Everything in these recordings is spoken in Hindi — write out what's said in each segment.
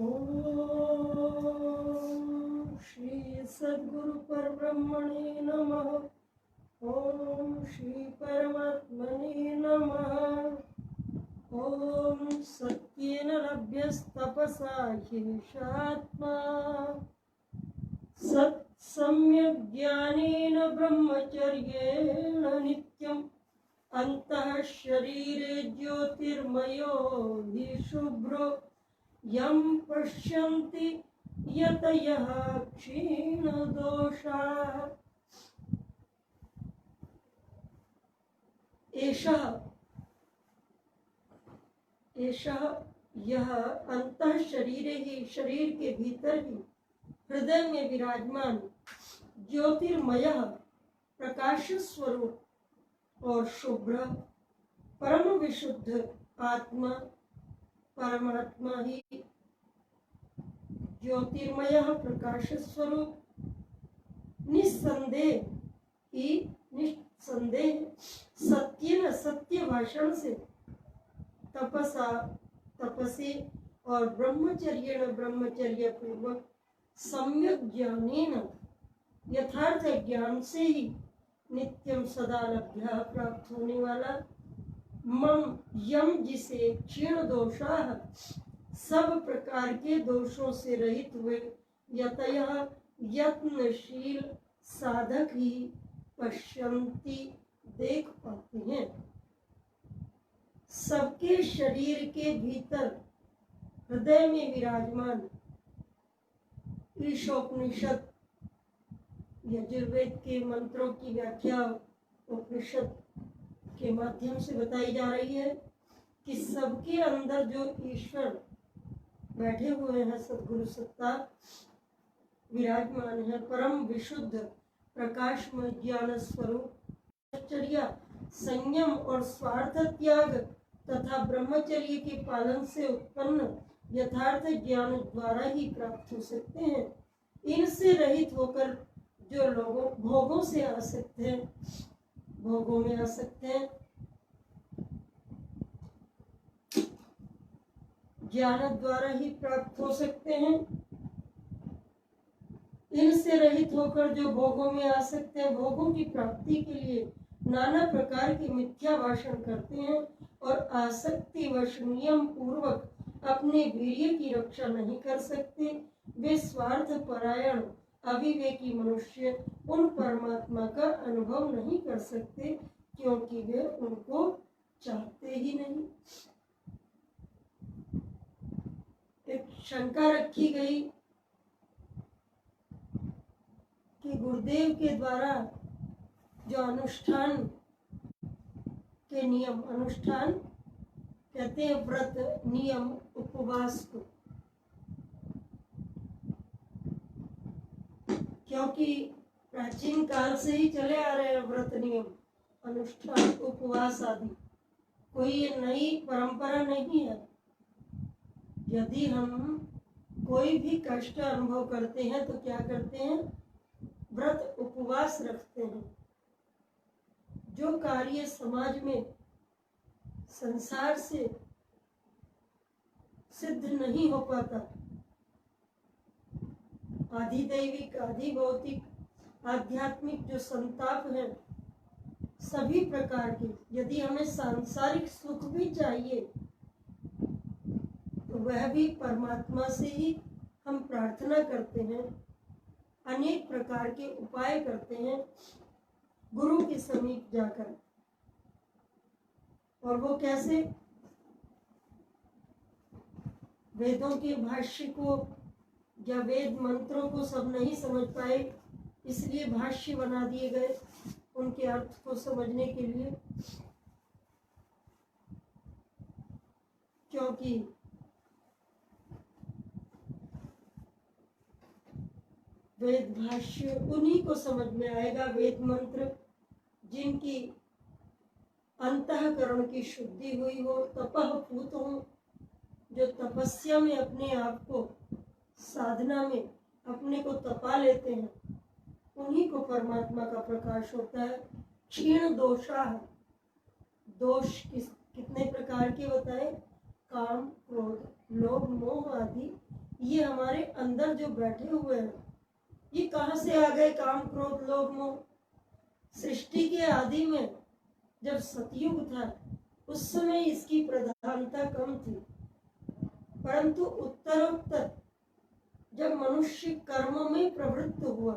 ओम श्री सद्गुरु परब्रह्मणे नमः। ओम श्री परमात्मने नमः। ओम सत्येन लभ्यस्तपसा ह्येषात्मा सत्सम्यक् ज्ञानेन ब्रह्मचर्येण नित्यम् अन्तः शरीरे ज्योतिर्मयो हि शुभ्रो यं पश्यन्ति यतयः क्षीणदोषाः। एषः यह अंतः शरीरे ही, शरीर के भीतर ही, हृदय में विराजमान ज्योतिर्मय प्रकाश स्वरूप और शुभ्र परम विशुद्ध आत्मा परमात्मा ही, ज्योतिर्मय प्रकाश स्वरूप निस्संदेह सत्य भाषण से, तपसे और ब्रह्मचर्य पूर्वक सम्यक ज्ञानेन यथार्थ ज्ञान से ही नित्यम सदा लभ्य प्राप्त होने वाला यम जिसे क्षीण दोषाः सब प्रकार के दोषों से रहित हुए यतयः यत्नशील साधक ही पश्यन्ति देख पाते हैं। सबके शरीर के भीतर हृदय में विराजमान ईशोपनिषद यजुर्वेद के मंत्रों की व्याख्या उपनिषद के माध्यम से बताई जा रही है कि सबके अंदर जो ईश्वर बैठे हुए हैं, सद्गुरु सत्ता विराजमान है, परम विशुद्ध प्रकाशमय ज्ञान स्वरूप, चर्या संयम और स्वार्थ त्याग तथा ब्रह्मचर्य के पालन से उत्पन्न यथार्थ ज्ञान द्वारा ही प्राप्त हो सकते हैं। इनसे रहित होकर जो लोग भोगों में आ सकते हैं, ज्ञान द्वारा ही प्राप्त हो सकते हैं। इनसे रहित होकर जो भोगों में आ सकते हैं, भोगों की प्राप्ति के लिए नाना प्रकार के मिथ्या भाषण करते हैं और आसक्ति वश नियम पूर्वक अपने वीर्य की रक्षा नहीं कर सकते। वे स्वार्थ परायण अविवेकी मनुष्य उन परमात्मा का अनुभव नहीं कर सकते, क्योंकि वे उनको चाहते ही नहीं। एक शंका रखी गई कि गुरुदेव के द्वारा जो अनुष्ठान के नियम, अनुष्ठान कहते हैं व्रत नियम उपवास को, क्योंकि प्राचीन काल से ही चले आ रहे हैं व्रत नियम अनुष्ठान उपवास आदि, कोई ये नई परंपरा नहीं है। यदि हम कोई भी कष्ट अनुभव करते हैं तो क्या करते हैं? व्रत उपवास रखते हैं। जो कार्य समाज में संसार से सिद्ध नहीं हो पाता, आधिदैविक आधि भौतिक आध्यात्मिक जो संताप है सभी प्रकार के, यदि हमें सांसारिक सुख भी चाहिए तो वह भी परमात्मा से ही हम प्रार्थना करते हैं, अनेक प्रकार के उपाय करते हैं गुरु के समीप जाकर। और वो कैसे? वेदों के भाष्य को या वेद मंत्रों को सब नहीं समझ पाए, इसलिए भाष्य बना दिए गए उनके अर्थ को समझने के लिए, क्योंकि वेद भाष्य उन्हीं को समझ में आएगा। वेद मंत्र जिनकी अंतःकरण की शुद्धि हुई हो, तपः पूत हो, जो तपस्या में अपने आप को, साधना में अपने को तपा लेते हैं, उन्हीं को परमात्मा का प्रकाश होता है। क्षीण दोषा, दोष कितने प्रकार के बताए? काम, क्रोध, लोभ, मोह आदि ये हमारे अंदर जो बैठे हुए हैं, ये कहाँ से आ गए? काम, क्रोध, लोभ, मोह। सृष्टि के आदि में जब सतयुग था उस समय इसकी प्रधानता कम थी, परंतु उत्तरोत्तर जब मनुष्य कर्म में प्रवृत्त हुआ,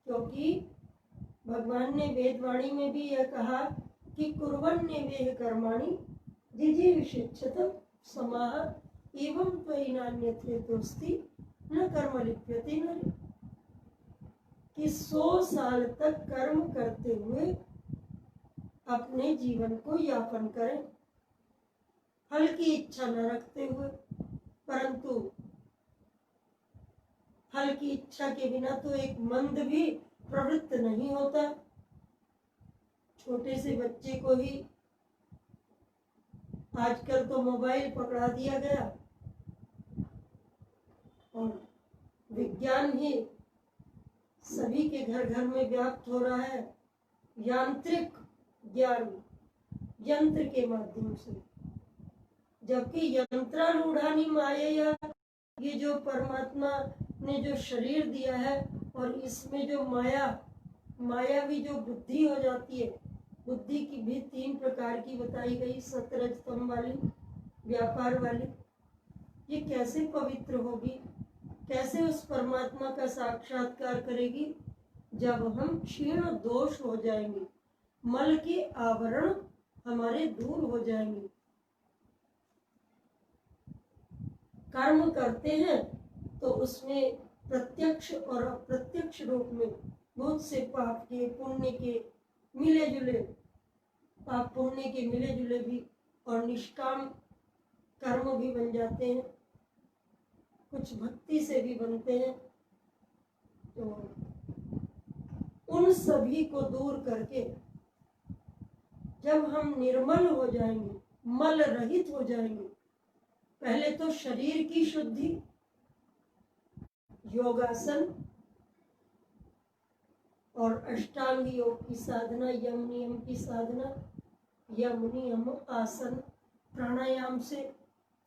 क्योंकि भगवान ने वेदवाणी में भी यह कहा कि कुर्वन्नेवेह कर्माणि जिजीविषेच्छत समाह एवं त्वयि नान्यथे दोस्ती न कर्म लिप्यते नरे। कि 100 साल तक कर्म करते हुए अपने जीवन को यापन करें, फल की इच्छा न रखते हुए। परंतु फल की इच्छा के बिना तो एक मंद भी प्रवृत्त नहीं होता। छोटे से बच्चे को ही आजकल तो मोबाइल पकड़ा दिया गया और विज्ञान ही सभी के घर घर में व्याप्त हो रहा है, यांत्रिक ज्ञान, यंत्र के माध्यम से। जबकि यंत्रारूढ़ानि मायया, ये जो परमात्मा ने जो शरीर दिया है और इसमें जो मायावी जो बुद्धि हो जाती है, बुद्धि की भी 3 प्रकार की बताई गई, सतरजतम वाली, व्यापार वाली। ये कैसे पवित्र होगी, कैसे उस परमात्मा का साक्षात्कार करेगी जब हम क्षीण दोष हो जाएंगे, मल के आवरण हमारे दूर हो जाएंगे। कर्म करते हैं तो उसमें प्रत्यक्ष और अप्रत्यक्ष रूप में बहुत से पाप के, पुण्य के मिले जुले, पाप पुण्य के मिले जुले भी और निष्काम कर्म भी बन जाते हैं, कुछ भक्ति से भी बनते हैं। तो उन सभी को दूर करके जब हम निर्मल हो जाएंगे, मल रहित हो जाएंगे, पहले तो शरीर की शुद्धि, योगासन और अष्टांग योग की साधना, यम नियम की साधना, यम नियम आसन प्राणायाम से,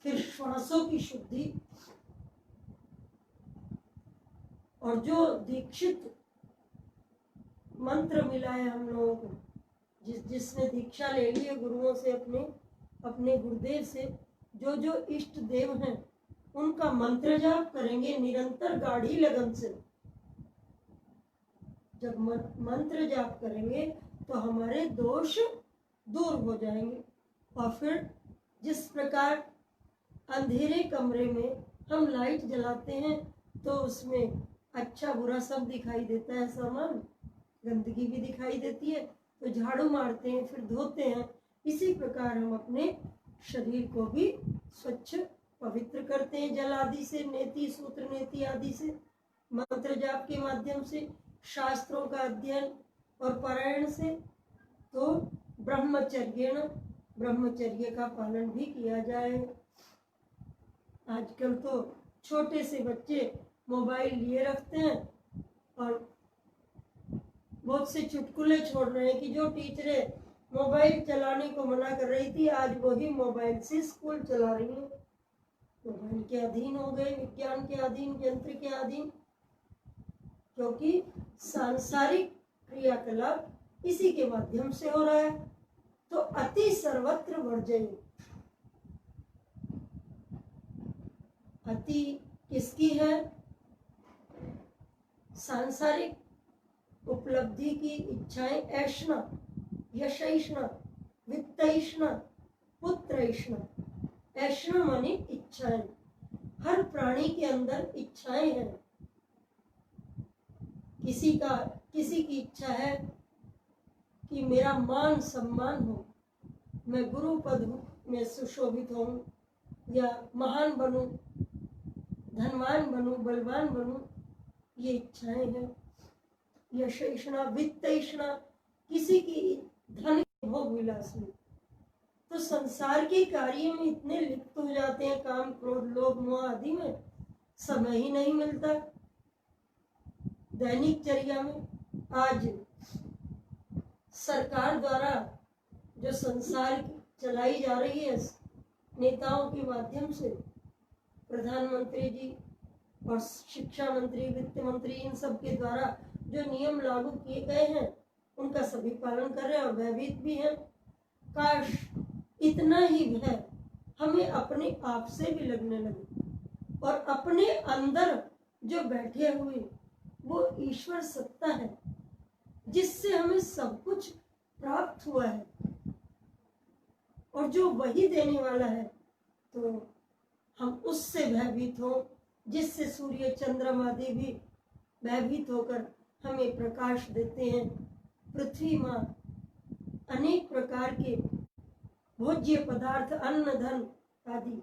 फिर श्वासों की शुद्धि, और जो दीक्षित मंत्र मिला है हम लोगों को, जिसने दीक्षा ले ली है गुरुओं से, अपने गुरुदेव से, जो जो इष्ट देव हैं उनका मंत्र जाप करेंगे निरंतर गाढ़ी लगन से। जब मंत्र जाप करेंगे तो हमारे दोष दूर हो जाएंगे। और फिर जिस प्रकार अंधेरे कमरे में हम लाइट जलाते हैं तो उसमें अच्छा बुरा सब दिखाई देता है, सामान, गंदगी भी दिखाई देती है, तो झाड़ू मारते हैं, फिर धोते हैं। इसी प्रकार हम अपने शरीर को भी स्वच्छ पवित्र करते हैं जल आदि से, नेति, सूत्र नेति आदि से, मंत्र जाप के माध्यम से, शास्त्रों का अध्ययन और पारायण से। तो ब्रह्मचर्य का पालन भी किया जाए। आजकल तो छोटे से बच्चे मोबाइल लिए रखते हैं और बहुत से चुटकुले छोड़ रहे हैं कि जो टीचरें मोबाइल चलाने को मना कर रही थी, आज वही मोबाइल से स्कूल चला रही है। मोबाइल के अधीन हो गए, विज्ञान के अधीन, यंत्र के अधीन, क्योंकि सांसारिक क्रियाकलाप इसी के माध्यम से हो रहा है। तो अति सर्वत्र वर्जय। अति किसकी है? सांसारिक उपलब्धि की इच्छाएं, ऐष्णा, यशैष्णा, वित्तैष्णा, पुत्रैष्णा। ऐष्णा माने इच्छाएं। हर प्राणी के अंदर इच्छाएं हैं। किसी की इच्छा है कि मेरा मान सम्मान हो, मैं गुरु पद में सुशोभित हूं, या महान बनूं, धनवान बनूं, बलवान बनूं, ये इच्छाएं हैं। यशैष्णा, वित्तैष्णा, किसी की धन भोग विलास में। तो संसार के कार्य में इतने लिप्त हो जाते हैं, काम, क्रोध, लोभ, मोह आदि में, समय ही नहीं मिलता। दैनिक चर्या में आज सरकार द्वारा जो संसार चलाई जा रही है नेताओं के माध्यम से, प्रधानमंत्री जी और शिक्षा मंत्री, वित्त मंत्री, इन सब के द्वारा जो नियम लागू किए गए हैं उनका सभी पालन कर रहे हैं और भयभीत भी हैं। काश इतना ही भय हमें अपने आप से भी लगने लगे और अपने अंदर जो बैठे हुए वो ईश्वर सत्ता है जिससे हमें सब कुछ प्राप्त हुआ है और जो वही देने वाला है, तो हम उससे भयभीत हो जिससे सूर्य चंद्रमा आदि भी भयभीत होकर हमें प्रकाश देते हैं। पृथ्वी माँ अनेक प्रकार के भोज्य पदार्थ, अन्न, धन आदि,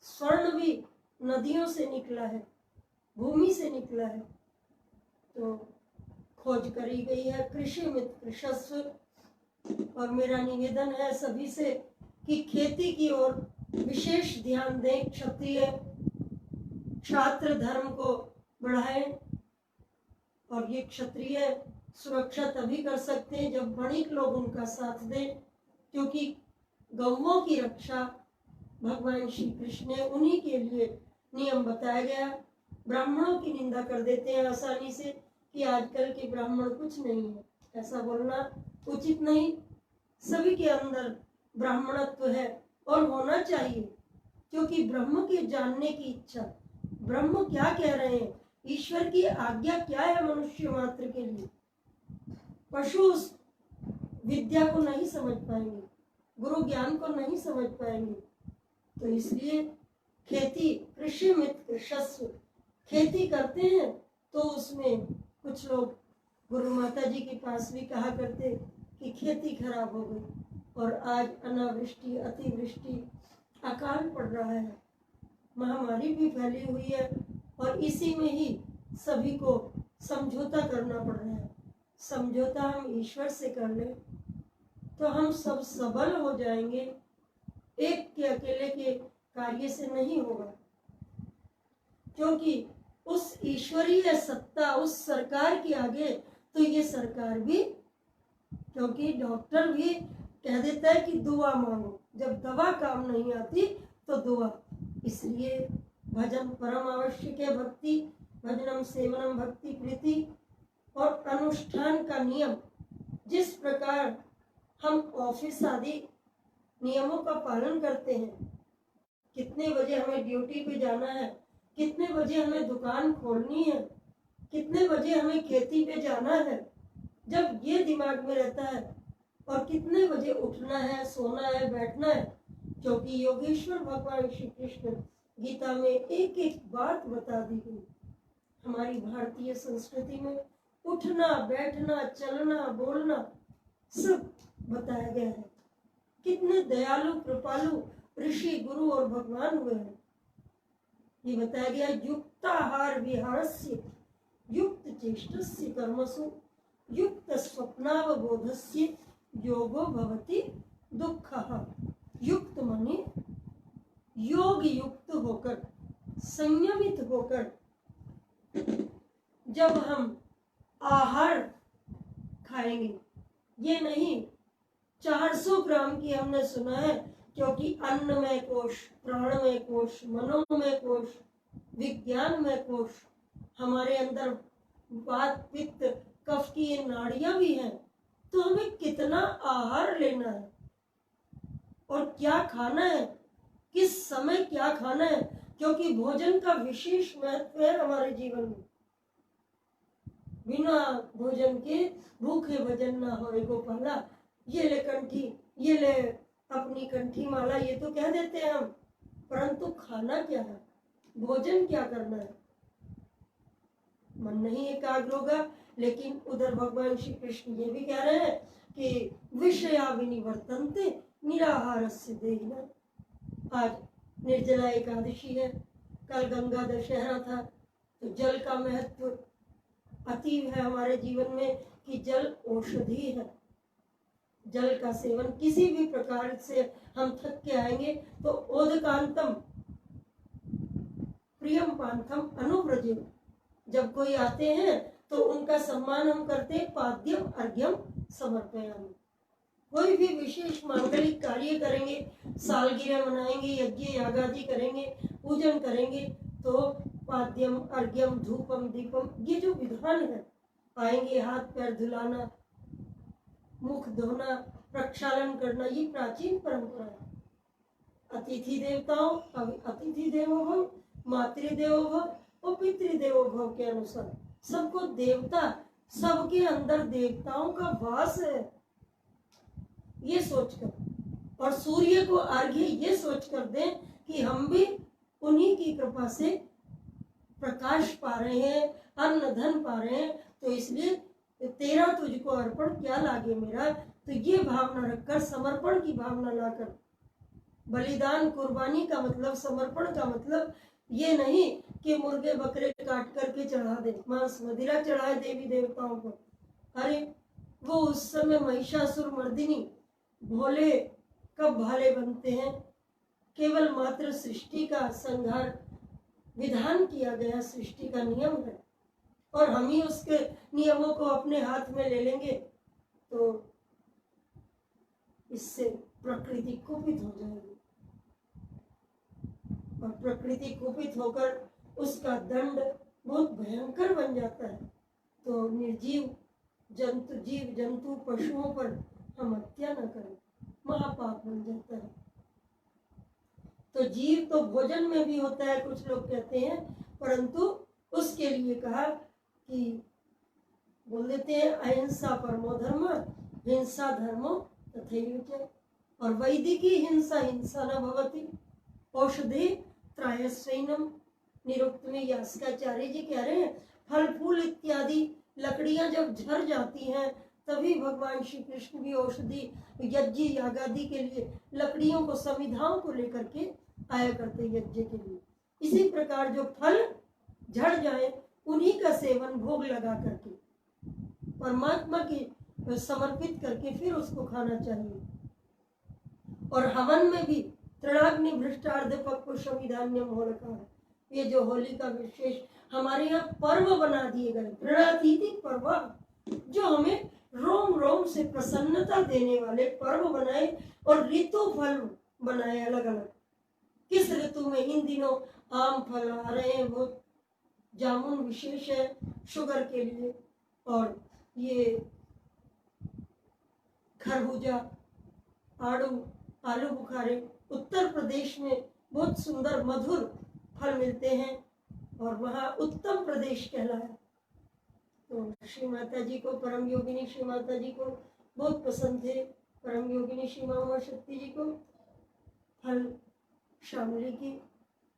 स्वर्ण भी नदियों से निकला है, भूमि से निकला है, तो खोज करी गई है। कृषि मित्र कृषस्व। और मेरा निवेदन है सभी से कि खेती की ओर विशेष ध्यान दें, क्षत्रिय छात्र धर्म को बढ़ाएं। और ये क्षत्रिय सुरक्षा तभी कर सकते हैं जब वणिक लोग उनका साथ दें, क्योंकि गौओं की रक्षा भगवान श्री कृष्ण ने उन्हीं के लिए नियम बताया गया। ब्राह्मणों की निंदा कर देते हैं आसानी से कि आजकल के ब्राह्मण कुछ नहीं है, ऐसा बोलना उचित नहीं। सभी के अंदर ब्राह्मणत्व है और होना चाहिए, क्योंकि ब्रह्म के जानने की इच्छा, ब्रह्म क्या कह रहे हैं, ईश्वर की आज्ञा क्या है मनुष्य मात्र के लिए। पशु उस विद्या को नहीं समझ पाएंगे, गुरु ज्ञान को नहीं समझ पाएंगे। तो इसलिए खेती, कृषि मित्र कृषस्व, खेती करते हैं तो उसमें कुछ लोग गुरु माता जी के पास भी कहा करते कि खेती खराब हो गई और आज अनावृष्टि, अतिवृष्टि, अकाल पड़ रहा है, महामारी भी फैली हुई है और इसी में ही सभी को समझौता करना पड़ रहा है। समझौता हम ईश्वर से कर लें तो हम सब सबल हो जाएंगे, एक के अकेले के कार्य से नहीं होगा, क्योंकि उस ईश्वरीय सत्ता, उस सरकार के आगे तो ये सरकार भी, क्योंकि डॉक्टर भी कह देता है कि दुआ मांगो, जब दवा काम नहीं आती तो दुआ। इसलिए भजन परम आवश्यक है, भक्ति, भजनम सेवनम भक्ति प्रीति। और अनुष्ठान का नियम, जिस प्रकार हम ऑफिस आदि नियमों का पालन करते हैं, कितने बजे हमें ड्यूटी पे जाना है, कितने बजे हमें दुकान खोलनी है, कितने बजे हमें खेती पे जाना है, जब ये दिमाग में रहता है, और कितने बजे उठना है, सोना है, बैठना है, क्योंकि योगेश्वर भगवान श्री कृष्ण गीता में एक एक बात बता दी गई। हमारी भारतीय संस्कृति में उठना, बैठना, चलना, बोलना सब बताया गया है। कितने दयालु कृपालु ऋषि, गुरु और भगवान हुए हैं। ये बताया गया, युक्ताहार विहारस्य, युक्त चेष्टस्य कर्मसु, युक्त स्वप्नावबोधस्य योगो भवति दुःखः। युक्त माने योग युक्त होकर, संयमित होकर जब हम आहार खाएंगे, ये नहीं 400 ग्राम की हमने सुना है, क्योंकि अन्न में कोश, प्राण में कोश, मनो में कोश, विज्ञान में कोश, हमारे अंदर वात, पित्त, कफ की ये नाड़ियां भी हैं। तो हमें कितना आहार लेना है और क्या खाना है, किस समय क्या खाना है, क्योंकि भोजन का विशेष महत्व है हमारे जीवन में। बिना भोजन के भूखे भजन ना होए गोपाला। ये ले कंठी, ये ले अपनी कंठी माला, ये तो कह देते हैं हम, परंतु खाना क्या है, भोजन क्या करना है, मन नहीं एकाग्र होगा। लेकिन उधर भगवान श्री कृष्ण ये भी कह रहे हैं कि विषया विनिवर्तन्ते निराहारस्य देहिनः। आज निर्जला एकादशी है, कल गंगा दशहरा था, तो जल का महत्व अतीव है हमारे जीवन में कि जल औषधि है। जल का सेवन किसी भी प्रकार से हम थक के आएंगे तो ओदकांतम प्रियम पांथम अनुव्रजम, जब कोई आते हैं तो उनका सम्मान हम करते, पाद्यम अर्घ्यम समर्पयामि। कोई भी विशेष मांगलिक कार्य करेंगे, सालगिरह मनाएंगे, यज्ञ यागादि करेंगे, पूजन करेंगे, तो पाद्यम अर्घ्यम धूपम दीपम, ये जो विधान है, आएंगे हाथ पैर धुलाना, मुख धोना, प्रक्षालन करना, ये प्राचीन परंपरा है। अतिथि देवताओं, अतिथि देवो भव, मातृदेवो भव और पितृदेवो भव के अनुसार सबको देवता, सबके अंदर देवताओं का वास है, ये सोचकर, और सूर्य को अर्घ्य ये सोचकर दें कि हम भी उन्हीं की कृपा से प्रकाश पा रहे हैं, अन्न धन पा रहे हैं, तो इसलिए तेरा तुझको अर्पण क्या लागे मेरा। तो ये भावना रखकर, समर्पण की भावना लाकर, बलिदान कुर्बानी का मतलब, समर्पण का मतलब ये नहीं कि मुर्गे बकरे काट करके चढ़ा दे, मांस मदिरा चढ़ाए देवी देवताओं को। अरे वो उस समय महिषासुर मर्दिनी भोले कब भाले बनते हैं, केवल मात्र सृष्टि का संहार विधान किया गया, सृष्टि का नियम है, और हम ही उसके नियमों को अपने हाथ में ले लेंगे तो इससे प्रकृति कुपित हो जाएगी, और प्रकृति कुपित होकर उसका दंड बहुत भयंकर बन जाता है। तो निर्जीव जंतु, जीव जंतु पशुओं पर हम हत्या न करें, महापाप बन जाता है। तो जीव तो भोजन में भी होता है, कुछ लोग कहते हैं, परंतु उसके लिए कहा कि बोल देते हैं अहिंसा परमो धर्म, हिंसा धर्मो तथैव, और वैदिकी हिंसा हिंसा न भवति, औषधि त्रायस्वैनम निरुक्त में यास्काचार्य जी कह रहे हैं, फल फूल इत्यादि लकड़ियां जब झड़ जाती हैं तभी भगवान श्री कृष्ण भी औषधि यज्ञ यागादि के लिए लकड़ियों को, समिधाओं को लेकर के आया करते यज्ञ के लिए। इसी प्रकार जो फल झड़ जाए उन्हीं का सेवन भोग लगा करके परमात्मा की समर्पित करके फिर उसको खाना चाहिए। और हवन में भी तृणाग्नि भ्रष्टार्ध पक्व शमिधान्यम हो रखा है। ये जो होली का विशेष हमारे यहाँ पर्व बना दिए गए, तृणातीति पर्व, जो हमें रोम रोम से प्रसन्नता देने वाले पर्व बनाए, और ऋतु फल बनाए अलग अलग। किस ऋतु में, इन दिनों आम फल आ रहे हैं, वो जामुन विशेष है शुगर के लिए, और ये खरबूजा, आड़ू, आलू बुखारे उत्तर प्रदेश में बहुत सुंदर मधुर फल मिलते हैं, और वहाँ उत्तम प्रदेश कहलाया। तो श्री माता जी को, परम योगिनी श्री माता जी को बहुत पसंद थे, परम योगिनी श्री मामा शक्ति जी को फल शामली की,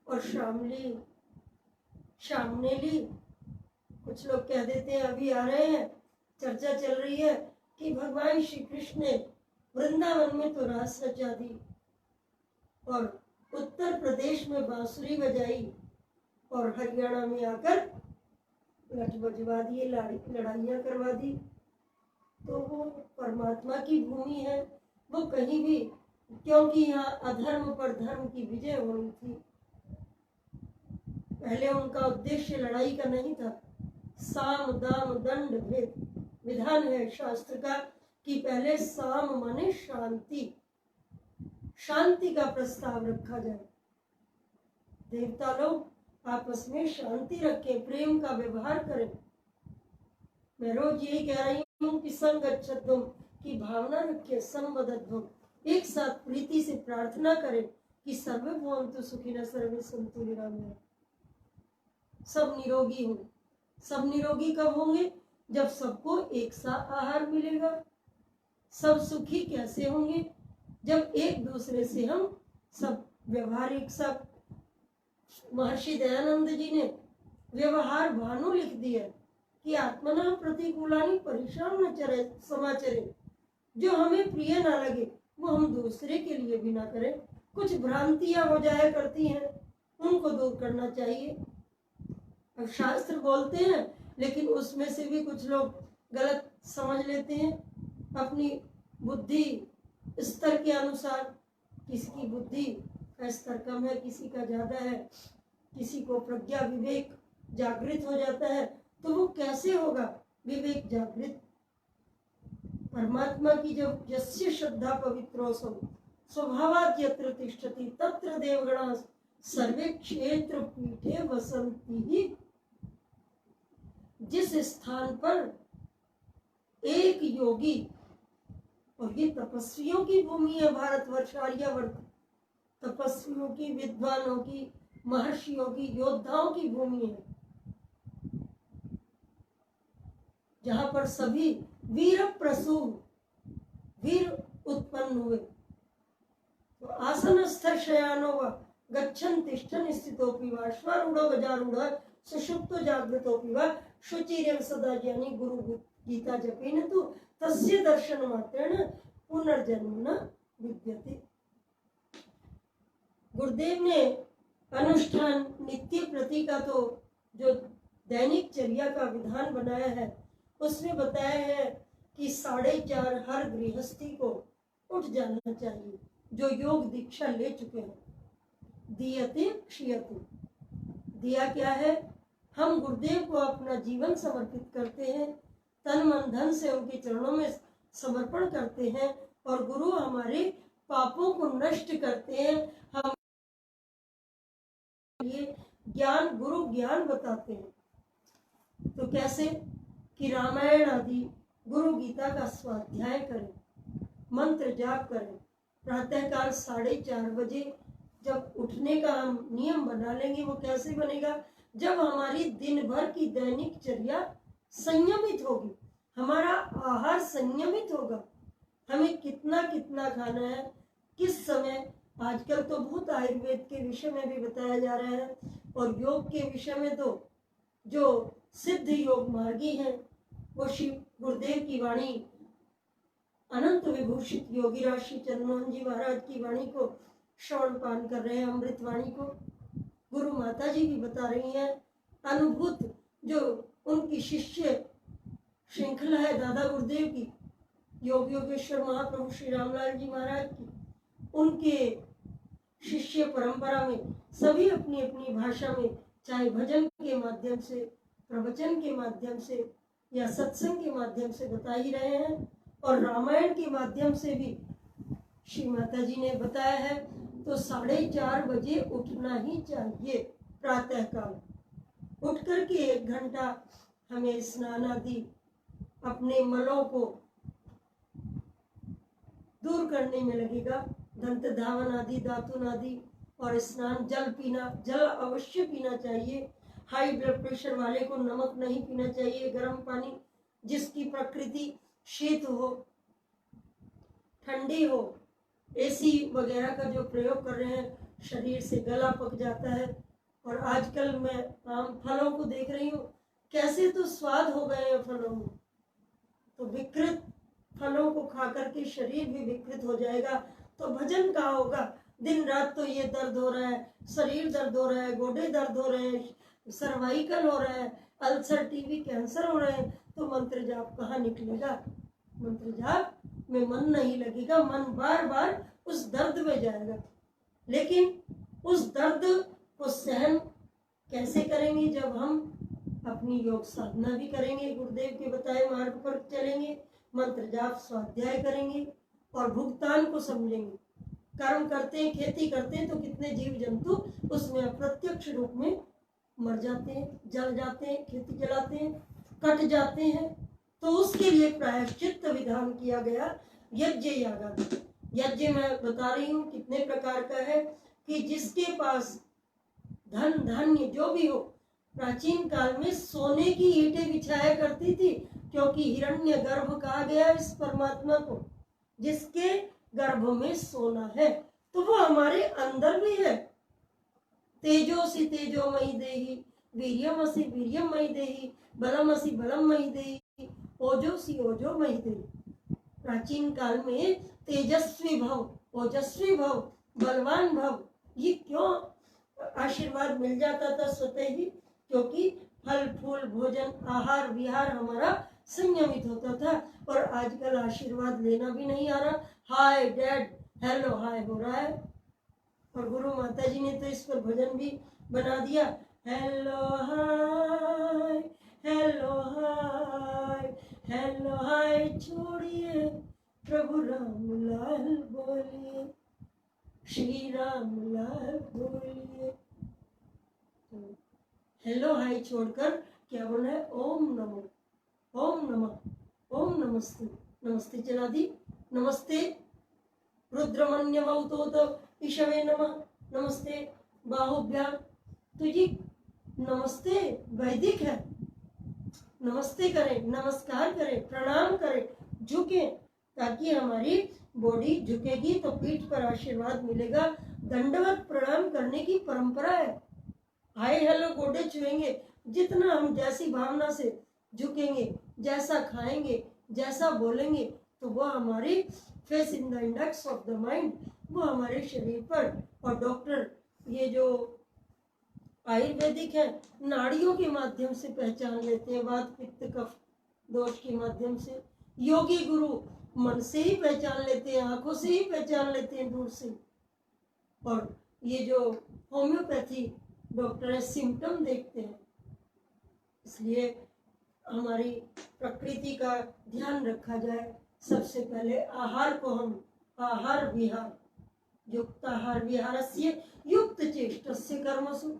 और शामनेली कुछ लोग कह देते हैं, अभी आ रहे हैं, चर्चा चल रही है कि भगवान श्री कृष्ण ने वृंदावन में तो रास रचा दी, और उत्तर प्रदेश में बांसुरी बजाई, और हरियाणा में आकर लठ बजवा दिए, लड़ाइयाँ करवा दी। तो वो परमात्मा की भूमि है, वो कहीं भी, क्योंकि यहाँ अधर्म पर धर्म की विजय होनी थी। पहले उनका उद्देश्य लड़ाई का नहीं था। साम दाम दंड भेद विधान है शास्त्र का कि पहले साम माने शांति, शांति का प्रस्ताव रखा जाए। देवता लोग आपस में शांति रखें, प्रेम का व्यवहार करें। मैं रोज यही कह रही हूँ कि संगच्छध्वम की भावना रखें, संवदध्वम, एक साथ प्रीति से प्रार्थना करें कि सर्वे भवन्तु सुखिनः सर्वे सन्तु निरामयाः, सब निरोगी हो। सब निरोगी कब होंगे? जब सबको एक सा आहार मिलेगा। सब सुखी कैसे होंगे? जब एक दूसरे से हम सब व्यवहारिक, सब महर्षि दयानंद जी ने व्यवहार भानु लिख दिया कि आत्मना प्रतिकूलानि परिश्रम न चरे समाचरे, जो हमें प्रिय ना लगे वो हम दूसरे के लिए भी ना करें। कुछ भ्रांतियां हो जाया करती हैं, उनको दूर करना चाहिए। अब शास्त्र बोलते हैं लेकिन उसमें से भी कुछ लोग गलत समझ लेते हैं अपनी बुद्धि स्तर के अनुसार। किसी की बुद्धि का स्तर कम है, किसी का ज्यादा है, किसी को प्रज्ञा विवेक जागृत हो जाता है, तो वो कैसे होगा विवेक जागृत? परमात्मा की जब यस्य श्रद्धा पवित्रो स्वभावात् यत्र तिष्ठति तत्र देवगणा सर्वे क्षेत्र पीठे वसंती ही। जिस स्थान पर एक योगी, और ये तपस्वियों की भूमि है भारतवर्ष आर्यावर्त, तपस्वियों की, विद्वानों की, महर्षियों की, योद्धाओं की भूमि है, जहां पर सभी वीर प्रसूव, वीर उत्पन्न हुए। तो आसनस्थ शयानो व गच्छन् तिष्ठन् स्थितोपि वा श्वारूढ़ो गजारूढ़ सुषुप्तो जागृतोपि वा शुचिर्यं सदा ज्ञानी गुरु गीता जपेन तु तस्य दर्शन मात्रेण पुनर्जन्म न विद्यते। गुरुदेव ने अनुष्ठान नित्य प्रति का तो जो दैनिक चर्या का विधान बनाया है उसमें बताया है कि 4:30 हर गृहस्थी को उठ जाना चाहिए जो योग दीक्षा ले चुके हैं। दियते क्षीयते, दिया क्या है? हम गुरुदेव को अपना जीवन समर्पित करते हैं, तन मन धन से उनके चरणों में समर्पण करते हैं और गुरु हमारे पापों को नष्ट करते हैं। हम ये ज्ञान, गुरु ज्ञान बताते हैं। तो कैसे कि रामायण आदि गुरु गीता का स्वाध्याय करें, मंत्र जाप करें, प्रातःकाल 4:30 बजे जब उठने का हम नियम बना लेंगे। वो कैसे बनेगा? जब हमारी दिन भर की दैनिक चर्या संयमित होगी, हमारा आहार संयमित होगा, हमें कितना कितना खाना है, किस समय। आजकल तो बहुत आयुर्वेद के विषय में भी बताया जा रहा है और योग के विषय में तो जो सिद्ध योग मार्गी हैं वो शिव गुरुदेव की वाणी, अनंत विभूषित योगी राशि चंद्रमोहन जी महाराज की वाणी को श्रवण पान कर रहे हैं, अमृत वाणी को। गुरु माता जी भी बता रही हैं, अनुभूत जो उनकी शिष्य श्रृंखला है दादा गुरुदेव की, योग योगेश्वर महाप्रभु श्री रामलाल जी महाराज की, उनके शिष्य परंपरा में सभी अपनी अपनी भाषा में, चाहे भजन के माध्यम से, प्रवचन के माध्यम से या सत्संग के माध्यम से बता ही रहे हैं। और रामायण के माध्यम से भी श्री माता जी ने बताया है। तो 4:30 बजे उठना ही चाहिए प्रातःकाल। उठ करके 1 घंटा हमें स्नान आदि अपने मलों को दूर करने में लगेगा, दंत धावन आदि, दातुन आदि, और स्नान, जल पीना, जल अवश्य पीना चाहिए। हाई ब्लड प्रेशर वाले को नमक नहीं पीना चाहिए, गर्म पानी, जिसकी प्रकृति शीत हो, ठंडी हो। एसी वगैरह का जो प्रयोग कर रहे हैं शरीर से गला पक जाता है। और आजकल मैं आम फलों को देख रही हूँ, कैसे तो स्वाद हो गए हैं फलों में, तो विकृत फलों को खा करके शरीर भी विकृत हो जाएगा। तो भजन का होगा, दिन रात तो ये दर्द हो रहा है, शरीर दर्द हो रहा है, गोडे दर्द हो रहे हैं, सर्वाइकल हो रहा है, अल्सर, टीबी, कैंसर हो रहे हैं, तो मंत्र जाप कहाँ निकलेगा? मंत्र जाप में मन नहीं लगेगा, मन बार बार उस दर्द में जाएगा। लेकिन उस दर्द को सहन कैसे करेंगे? जब हम अपनी योग साधना भी करेंगे, गुरुदेव के बताए मार्ग पर चलेंगे, मंत्र जाप स्वाध्याय करेंगे और भुगतान को समझेंगे। कर्म करते हैं, खेती करते हैं, तो कितने जीव जंतु उसमें अप्रत्यक्ष रूप में मर जाते हैं, जल जाते हैं, खेती जलाते हैं, कट जाते हैं। तो उसके लिए प्रायश्चित विधान किया गया यज्ञ यागादि। यज्ञ मैं बता रही हूँ कितने प्रकार का है कि जिसके पास धन धान्य जो भी हो, प्राचीन काल में सोने की ईंटें बिछाया करती थी, क्योंकि हिरण्य गर्भ कहा गया इस परमात्मा को, जिसके गर्भ में सोना है। तो वो हमारे अंदर भी है। तेजोसी तेजोमयी देहि, वीर्यमसि वीर्यमयी देहि, बलमसि बलमयी देहि, ओजोसी ओजोमयी देहि। प्राचीन काल में तेजस्वी भव, ओजस्वी भव, बलवान भव, ये क्यों आशीर्वाद मिल जाता था स्वतः ही? क्योंकि फल फूल भोजन आहार विहार हमारा संयमित होता था। और आजकल आशीर्वाद लेना भी नहीं आ रहा, हाय डैड हेलो हाय हो रहा है। और गुरु माता जी ने तो इस पर भजन भी बना दिया, हेलो हाय हेलो हाय छोड़िए, प्रभु राम लाल बोलिए, श्री राम लाल बोलिए। तो हेलो हाय छोड़कर क्या बोलना है? ओम नमो, ओम नमः, ओम नमस्ते। नमस्ते चला दी, नमस्ते रुद्रमन्यवतोत ईशवे नमः, नमस्ते बाहुभ्याम। तो ये नमस्ते वैदिक है। नमस्ते करें, नमस्कार करें, प्रणाम करें, झुके, ताकि हमारी बॉडी झुकेगी तो पीठ पर आशीर्वाद मिलेगा। दंडवत प्रणाम करने की परंपरा है। हाय हेलो गोडे छुएंगे, जितना हम जैसी भावना से झुकेंगे, जैसा खाएंगे, जैसा बोलेंगे, तो वह हमारी face in the index of the mind, वो हमारे शरीर पर। और डॉक्टर ये जो आयुर्वेदिक है, नाड़ियों के माध्यम से पहचान लेते हैं, वात पित्त कफ दोष के माध्यम से। योगी गुरु मन से ही पहचान लेते हैं, आंखों से ही पहचान लेते हैं, दूर से। और ये जो होम्योपैथी डॉक्टर है, सिम्टम देखते हैं। इसलिए हमारी प्रकृति का ध्यान रखा जाए। सबसे पहले आहार को हम आहार विहार युक्त आहार विहारस्य युक्त चेष्टस्य कर्मसु,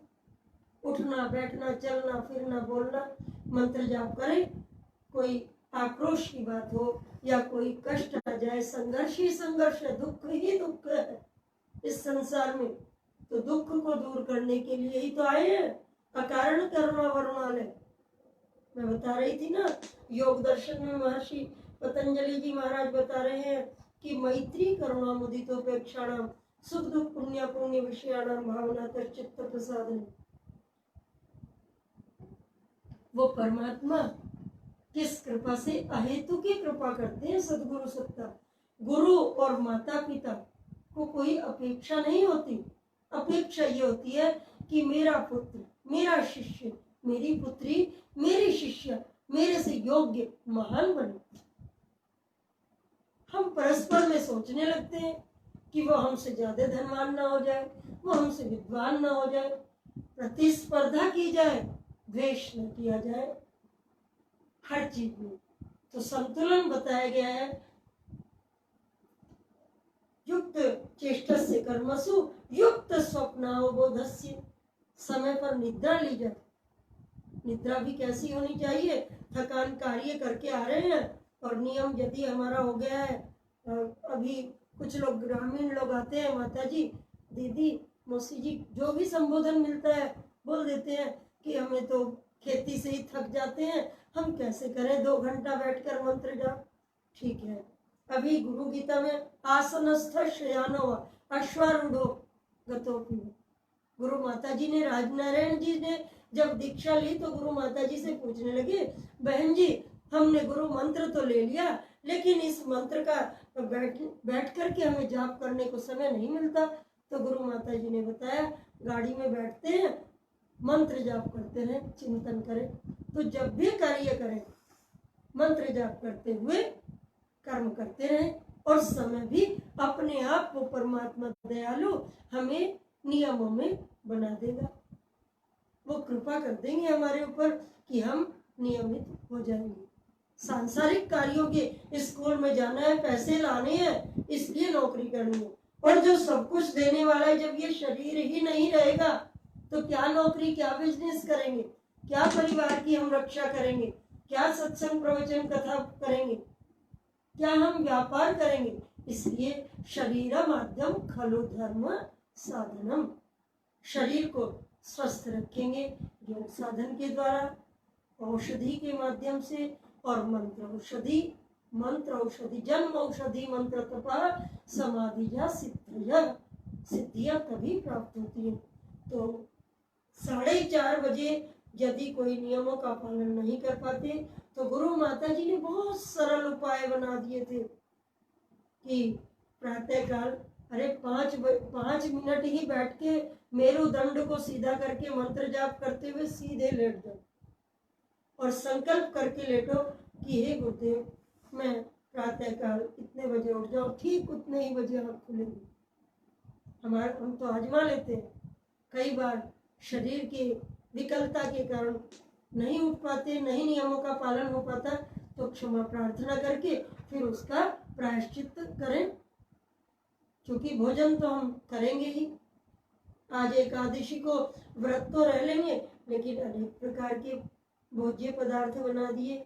उठना बैठना चलना फिरना बोलना, मंत्र जाप करें। कोई आक्रोश की बात हो या कोई कष्ट आ जाए, संघर्ष ही संघर्ष है, दुख ही दुख है इस संसार में। तो दुख को दूर करने के लिए ही तो आए हैं। अकारण करुणा वरुणालय मैं बता रही थी ना, योग दर्शन में महर्षि पतंजलि जी महाराज बता रहे हैं कि मैत्री करुणा मुदितोपेक्षाणाम सुख दुख पुण्य पुण्य विषयाणाम भावना चित्त प्रसादन। वो परमात्मा किस कृपा से? अहेतु की कृपा करते हैं सदगुरु सत्ता। गुरु और माता पिता को कोई अपेक्षा नहीं होती। अपेक्षा ये होती है कि मेरा पुत्र, मेरा शिष्य, मेरी पुत्री, मेरी शिष्य मेरे से योग्य महान बने। हम परस्पर में सोचने लगते हैं कि वो हमसे ज्यादा धनवान ना हो जाए, वो हमसे विद्वान ना हो जाए, प्रतिस्पर्धा की जाए, द्वेष न किया जाए हर चीज में। तो संतुलन बताया गया है। युक्त चेष्टस्य कर्मसु युक्त स्वप्नावबोधस्य, समय पर निद्रा ली जाए। निद्रा भी कैसी होनी चाहिए? थकान कार्य करके आ रहे हैं और नियम यदि हमारा हो गया है। अभी कुछ लोग ग्रामीण लोग आते हैं, माता जी, दीदी, मौसी जी, जो भी संबोधन मिलता है बोल देते हैं कि हमें तो खेती से ही थक जाते हैं, हम कैसे करें 2 घंटा बैठकर मंत्र जाप। ठीक है, अभी गुरु गीता में आसनस्थ शयानो अश्वारूढ़ो गतोपि, गुरु माता जी ने, राजनारायण जी ने जब दीक्षा ली तो गुरु माता जी से पूछने लगे, बहन जी हमने गुरु मंत्र तो ले लिया, लेकिन इस मंत्र का बैठ करके हमें जाप करने को समय नहीं मिलता। तो गुरु माता जी ने बताया, गाड़ी में बैठते हैं, मंत्र जाप करते रहें, चिंतन करें। तो जब भी कार्य करें मंत्र जाप करते हुए कर्म करते रहें, और समय भी अपने आप को परमात्मा दयालु हमें नियमों में बना देगा। वो कृपा कर देंगे हमारे ऊपर कि हम नियमित हो जाएंगे। सांसारिक कार्यों के स्कूल में जाना है, पैसे लाने हैं, इसलिए नौकरी करनी है। और जो सब कुछ देने वाला है, जब ये शरीर ही नहीं रहेगा तो क्या नौकरी, क्या बिजनेस करेंगे, क्या परिवार की हम रक्षा करेंगे, क्या सत्संग प्रवचन कथा करेंगे, क्या हम व्यापार करेंगे? इसलिए शरीर माध्यम खलु धर्म साधनम, शरीर को स्वस्थ रखेंगे योग साधन के द्वारा, औषधि के माध्यम से, और मंत्र औषधि, मंत्र औषधि, जन्म औषधि, मंत्र तपा समाधि या सिद्धियां तभी प्राप्त होती है। तो 4:30 बजे यदि कोई नियमों का पालन नहीं कर पाते तो गुरु माता जी ने बहुत सरल उपाय बना दिए थे कि प्रातःकाल, अरे 5 मिनट ही बैठ के मेरुदंड को सीधा करके मंत्र जाप करते हुए सीधे लेट जाओ और संकल्प करके लेटो कि हे गुरुदेव, मैं प्रातःकाल इतने बजे उठ जाऊं, ठीक उतने ही बजे आँख खुलेगी। हम तो आजमा लेते हैं, कई बार शरीर की विकलता के कारण नहीं उठ पाते, नहीं नियमों का पालन हो पाता, तो क्षमा प्रार्थना करके फिर उसका प्रायश्चित करें, क्योंकि भोजन तो हम करेंगे ही। आज एकादशी को व्रत तो रह लेंगे, लेकिन अनेक प्रकार के भोज्य पदार्थ बना दिए,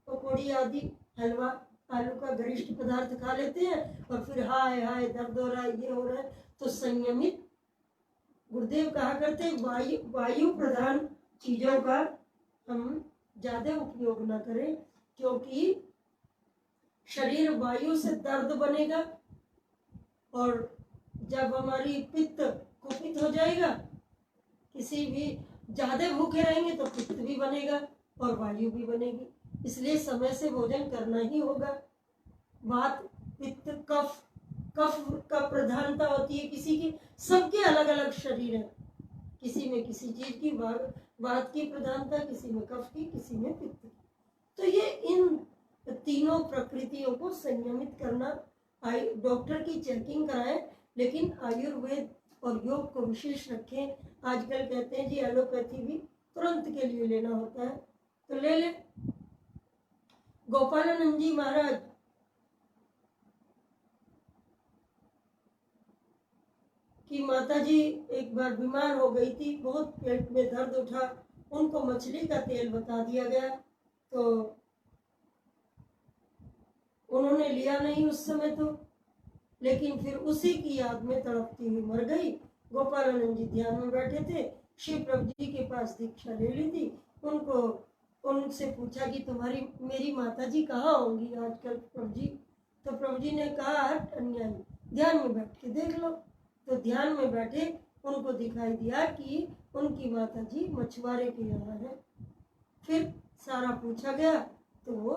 पकौड़ी आदि, हलवा, आलू का गरिष्ठ पदार्थ खा लेते हैं और फिर हाय हाय दर्द हो रहा है, ये हो रहा है। तो संयमित, गुरुदेव कहा करते वायु प्रधान चीजों का हम ज्यादा उपयोग ना करें, क्योंकि शरीर वायु से दर्द बनेगा और जब हमारी पित्त कुपित हो जाएगा, किसी भी ज्यादा भूखे रहेंगे तो पित्त भी बनेगा और वायु भी बनेगी। इसलिए समय से भोजन करना ही होगा। वात, पित्त, कफ, कफ का प्रधानता होती है किसी की, सबके अलग अलग शरीर है, किसी में किसी चीज की वात की प्रधानता, किसी में कफ की, किसी में पित्त की। तो ये इन तीनों प्रकृतियों को संयमित करना, डॉक्टर की चेकिंग कराएं, लेकिन आयुर्वेद और योग को विशेष रखें। आजकल कहते हैं जी एलोपैथी भी तुरंत के लिए लेना होता है, तो ले ले। गोपालानंद जी महाराज की माता जी एक बार बीमार हो गई थी, बहुत पेट में दर्द उठा, उनको मछली का तेल बता दिया गया, तो उन्होंने लिया नहीं उस समय तो, लेकिन फिर उसी की याद में तड़पती हुई मर गई। गोपालानंद जी ध्यान में बैठे थे, शिव प्रभु जी के पास दीक्षा ले ली थी, उनसे पूछा कि तुम्हारी मेरी माता जी कहाँ होंगी आजकल प्रभु जी? तो प्रभु जी ने कहा अन्यायी, ध्यान में बैठ के देख लो। तो ध्यान में बैठे उनको दिखाई दिया कि उनकी माता जी मछुआरे के यहाँ है। फिर सारा पूछा गया तो वो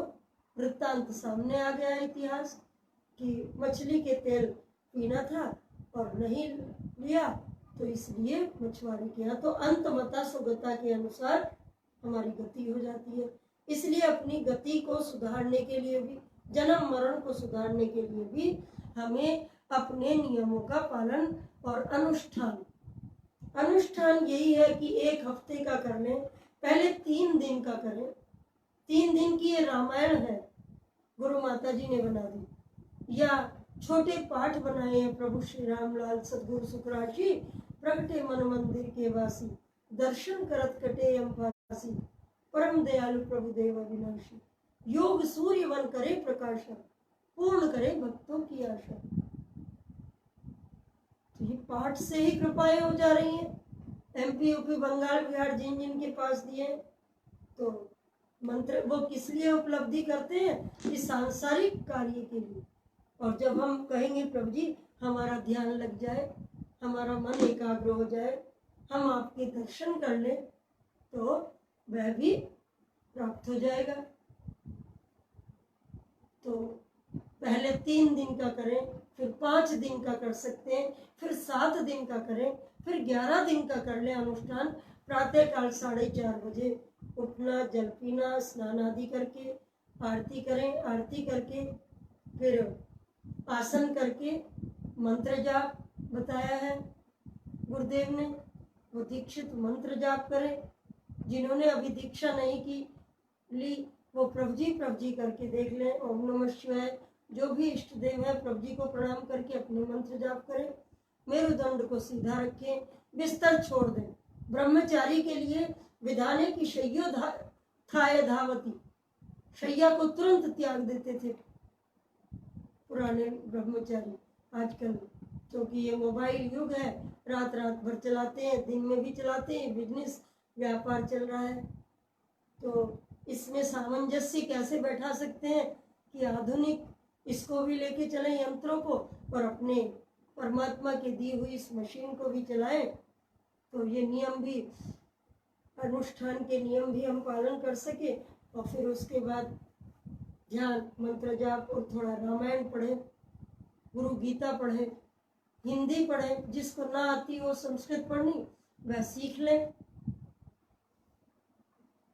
वृत्तांत सामने आ गया, इतिहास कि मछली के तेल पीना था और नहीं लिया, तो इसलिए मछुआरे के यहाँ। तो अंतमता सुगता के अनुसार हमारी गति हो जाती है। इसलिए अपनी गति को सुधारने के लिए भी, जन्म मरण को सुधारने के लिए भी हमें अपने नियमों का पालन और अनुष्ठान यही है कि एक हफ्ते का कर लें, पहले 3 दिन का करें। 3 दिन की ये रामायण है, गुरु माता जी ने बना दी, या छोटे पाठ बनाए हैं। प्रभु श्री रामलाल सदगुरु सुखराशि प्रगटे मन मंदिर के वासी, दर्शन करत कटे यम फासी, परम दयालु प्रभु देव अविनाशी, योग सूर्य वन करे प्रकाशन, पूर्ण करे भक्तों की आशा। तो ये पाठ से ही कृपाएं हो जा रही हैं। MP, UP, बंगाल, बिहार जिन जिन के पास दिए, तो मंत्र वो किस लिए उपलब्धि करते हैं? कि सांसारिक कार्य के लिए। और जब हम कहेंगे प्रभु जी हमारा ध्यान लग जाए, हमारा मन एकाग्र हो जाए, हम आपके दर्शन कर ले, तो वह भी प्राप्त हो जाएगा। तो पहले 3 दिन का करें, फिर 5 दिन का कर सकते हैं, फिर 7 दिन का करें, फिर 11 दिन का कर लें अनुष्ठान। प्रातः काल 4:30 बजे उठना, जल पीना, स्नान आदि करके आरती करें, आरती करके फिर आसन करके मंत्र जाप बताया है गुरुदेव ने, वो दीक्षित मंत्र जाप करें। जिन्होंने अभी दीक्षा नहीं की ली वो प्रभु जी करके देख लें। ओम नमः शिवाय, जो भी इष्ट देव है प्रभु जी को प्रणाम करके अपने मंत्र जाप करें। मेरुदंड को सीधा रखें, बिस्तर छोड़ दें। ब्रह्मचारी के लिए विधान है कि शय्यो थाय धावती, शैया को तुरंत त्याग देते थे पुराने ब्रह्मचारी। आजकल क्योंकि ये मोबाइल युग है, रात भर चलाते हैं, दिन में भी चलाते हैं, बिजनेस व्यापार चल रहा है, तो इसमें सामंजस्य कैसे बैठा सकते हैं कि आधुनिक इसको भी लेके चलें यंत्रों को, और अपने परमात्मा के दी हुई इस मशीन को भी चलाएं। तो ये नियम भी, अनुष्ठान के नियम भी हम पालन कर सके। और फिर उसके बाद ध्यान, मंत्र जाप और थोड़ा रामायण पढ़े, गुरु गीता पढ़े, हिंदी पढ़े, जिसको ना आती हो संस्कृत पढ़नी वह सीख ले,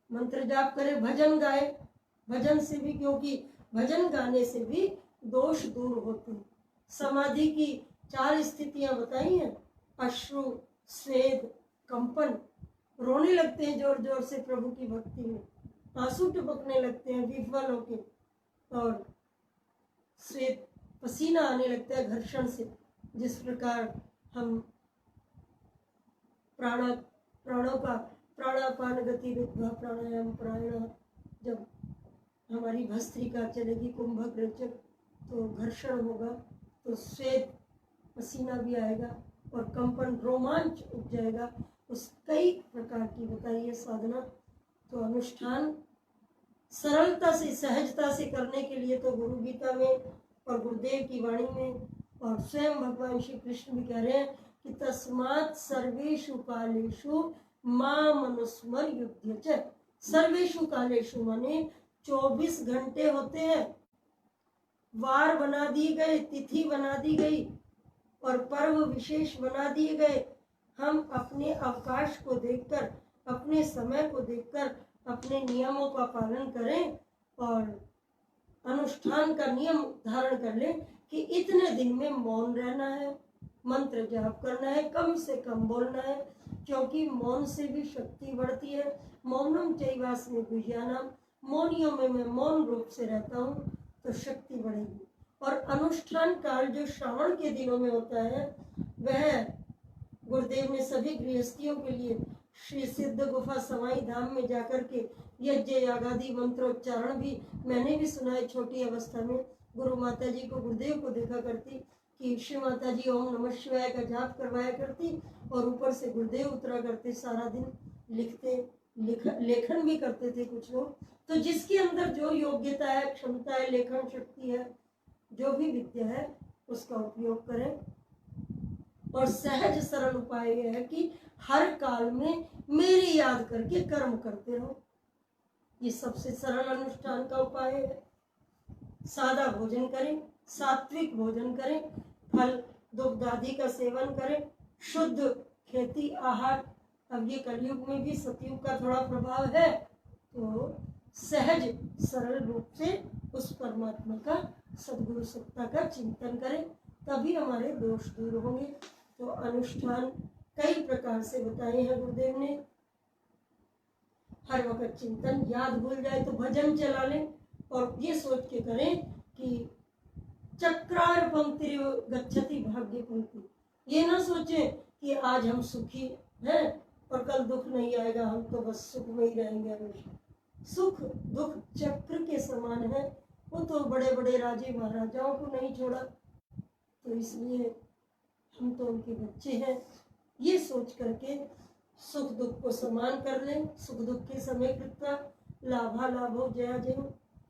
मंत्र जाप करे, भजन गाए। भजन से भी, क्योंकि भजन गाने से भी दोष दूर होते हैं। समाधि की 4 स्थितियां बताई हैं, अश्रु, स्वेद, कंपन, रोना रोने लगते हैं जोर जोर से प्रभु की भक्ति में, आंसू टपकने लगते हैं विह्वल होके, और श्वेत पसीना आने लगता है घर्षण से। जिस प्रकार हम प्राणों का प्राणापान गति विद्वा प्राणायाम प्राणायाम, जब हमारी भस्त्रिका चलेगी कुंभक रेचक तो घर्षण होगा, तो श्वेत पसीना भी आएगा और कंपन रोमांच उठ जाएगा। उस कई प्रकार की बताइए साधना। तो अनुष्ठान सरलता से सहजता से करने के लिए तो गुरु गीता में और गुरुदेव की वाणी में और स्वयं भगवान श्री कृष्ण भी कह रहे हैं कि तस्मात् सर्वेषु कालेषु माम अनुस्मर युध्यच। सर्वेषु कालेषु माने 24 घंटे होते हैं, वार बना दिए गए, तिथि बना दी गई और पर्व विशेष बना दिए गए। हम अपने अवकाश को देखकर, अपने समय को देखकर अपने नियमों का पालन करें और अनुष्ठान का नियम धारण कर लें कि इतने दिन में मौन रहना है, मंत्र जाप करना है, कम से कम बोलना है, क्योंकि मौन से भी शक्ति बढ़ती है। मौनम चैवास्मि गुह्यानाम, मौनियों में मैं मौन रूप से रहता हूँ तो शक्ति बढ़ेगी। और अनुष्ठान काल जो श्रावण के दिनों में होता है, वह गुरुदेव ने सभी गृहस्थियों के लिए श्री सिद्ध गुफा सवाई धाम में जाकर के यज्ञ यागादि मंत्रोच्चारण भी मैंने भी सुना है। छोटी अवस्था में गुरु माता जी को, गुरुदेव को देखा करती कि श्री माता जी ओम नमः शिवाय का जाप करवाया करती और ऊपर से गुरुदेव उतरा करते, सारा दिन लिखते, लेखन भी करते थे कुछ लोग। तो जिसके अंदर जो योग्यता है, क्षमता है, लेखन शक्ति है, जो भी विद्या है उसका उपयोग करें। और सहज सरल उपाय यह है कि हर काल में मेरी याद करके कर्म करते रहो। ये सबसे सरल अनुष्ठान का उपाय है। सादा भोजन करें, सात्विक भोजन करें, फल दुग्ध आदि का सेवन करें, शुद्ध खेती आहार। अब ये कलयुग में भी सतयुग का थोड़ा प्रभाव है, तो सहज सरल रूप से उस परमात्मा का, सद्गुरु सत्ता का चिंतन करें, तभी हमारे दोष दूर होंगे। तो अनुष्ठान कई प्रकार से बताए हैं गुरुदेव ने। हर वक्त चिंतन, याद भूल जाए तो भजन चला लें और ये सोच के करें कि चक्रार पंक्ति गच्छति भाग्य पंक्ति। ये ना सोचें कि आज हम सुखी हैं और कल दुख नहीं आएगा, हम तो बस सुख में ही रहेंगे हमेशा। सुख दुख चक्र के समान है, वो तो बड़े बड़े राजे महाराजाओं को नहीं छोड़ा, तो इसलिए हम तो उनके बच्चे हैं। ये सोच करके सुख दुख को समान कर लें। सुख दुख के समय कृत्वा लाभा लाभो जया जय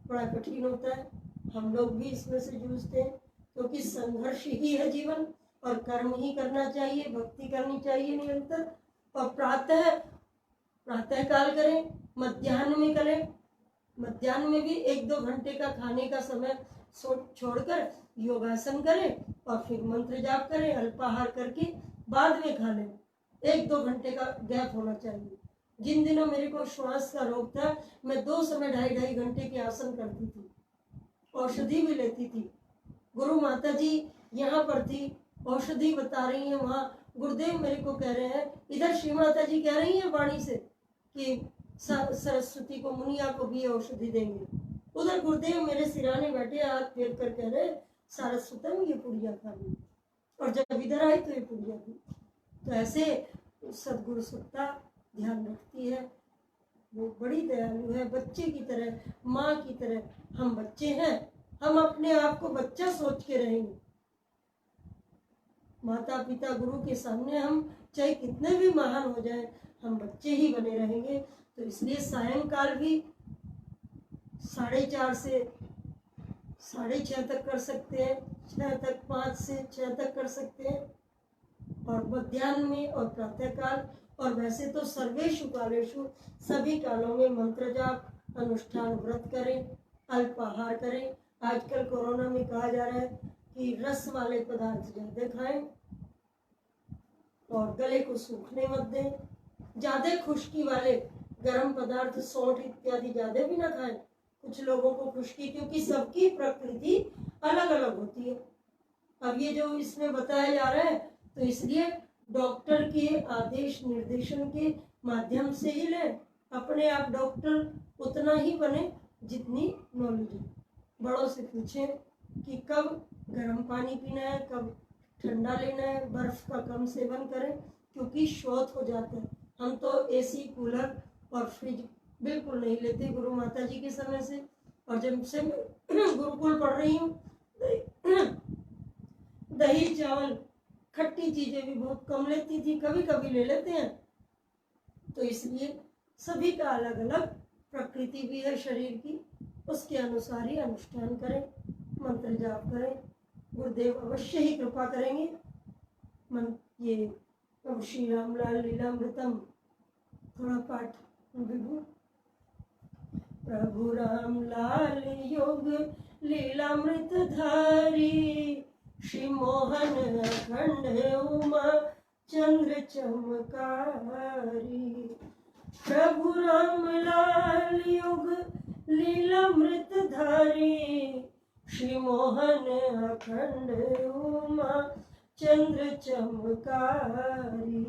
बड़ा कठिन होता है, हम लोग भी इसमें से जूझते हैं, क्योंकि संघर्ष ही है जीवन और कर्म ही करना चाहिए, भक्ति करनी चाहिए निरंतर। और प्रातः काल करें, मध्याह्न में करें, मध्याह्न में भी 1-2 घंटे का खाने का समय छोड़कर योगासन करें और फिर मंत्र जाप करें, अल्पाहार करके बाद में खा लें। 1-2 घंटे का गैप होना चाहिए। जिन दिनों मेरे को श्वास का रोग था, मैं 2 समय 2.5 घंटे के आसन करती थी, औषधि भी लेती थी। गुरु माता जी यहाँ पर थी, औषधि बता रही हैं, वहाँ गुरुदेव मेरे को कह रहे हैं, इधर श्री माता जी कह रही हैं वाणी से कि सरस्वती को, मुनिया को भी औषधि देंगे। उधर गुरुदेव मेरे सिराने बैठे, हाथ फेर कर कह रहे, सारस्वतम ये पुड़िया खा ली, और जब इधर आई तो ये पुड़िया दी। तो ऐसे सदगुरु सत्ता ध्यान रखती है, वो बड़ी दयालु है, बच्चे की तरह, माँ की तरह। हम बच्चे हैं, हम अपने आप को बच्चा सोच के रहेंगे। माता पिता गुरु के सामने हम चाहे कितने भी महान हो जाएं, हम बच्चे ही बने रहेंगे। तो इसलिए सायंकाल भी 4:30 से 6:30 तक कर सकते हैं, 6 तक, 5 से 6 तक कर सकते हैं, और मध्याह्न में और प्रातः काल। और वैसे तो सर्वेषु कालेषु, सभी कालों में मंत्र जाप, अनुष्ठान, व्रत करें, अल्पाहार करें। आजकल कोरोना में कहा जा रहा है कि रस वाले पदार्थ ज्यादा खाएं और गले को सूखने मत दें। ज्यादा खुश्की वाले गर्म पदार्थ, सौंठ इत्यादि ज्यादा भी ना खाएं। कुछ लोगों को खुश्की, क्योंकि सबकी प्रकृति अलग अलग होती है। अब ये जो इसमें बताया जा रहा है, तो इसलिए डॉक्टर के आदेश निर्देशन के माध्यम से ही लें। अपने आप डॉक्टर उतना ही बने जितनी नॉलेज है। बड़ों से पूछें कि कब गर्म पानी पीना है, कब ठंडा लेना है, बर्फ का कम सेवन करें, क्योंकि शौच हो जाता है। हम तो एसी, कूलर और फ्रिज बिल्कुल नहीं लेते गुरु माता जी के समय से। और जब से मैं गुरुकुल पढ़ रही हूँ, दही चावल खट्टी चीजें भी बहुत कम लेती थी, कभी कभी ले लेते हैं। तो इसलिए सभी का अलग अलग प्रकृति भी है शरीर की, उसके अनुसार ही अनुष्ठान करें, मंत्र जाप करें। गुरुदेव अवश्य ही कृपा करेंगे। मन ये अब श्री रामलाल लीलामृतम थोड़ा पाठ विभू। प्रभु रामलाल योग लीलामृत धारी, श्री मोहन अखंड उमा चंद्र चमकारी। प्रभु रामलाल योग लीलामृत धारी, श्री मोहन अखंड उमा चंद्र चमकारी।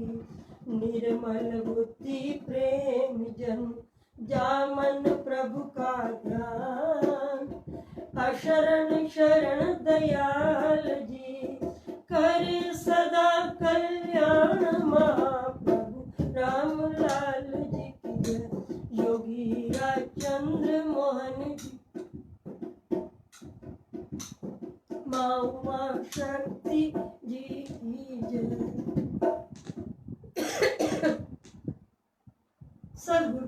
निर्मल बुद्धि प्रेम जन जामन प्रभु का ध्यान, अशरण शरण दयाल जी कर सदा कल्याण। महाप्रभु रामलाल जी की जय। योगी राज चंद्र मोहन जी, माँ उमा शक्ति जी की जय। सद्गुरु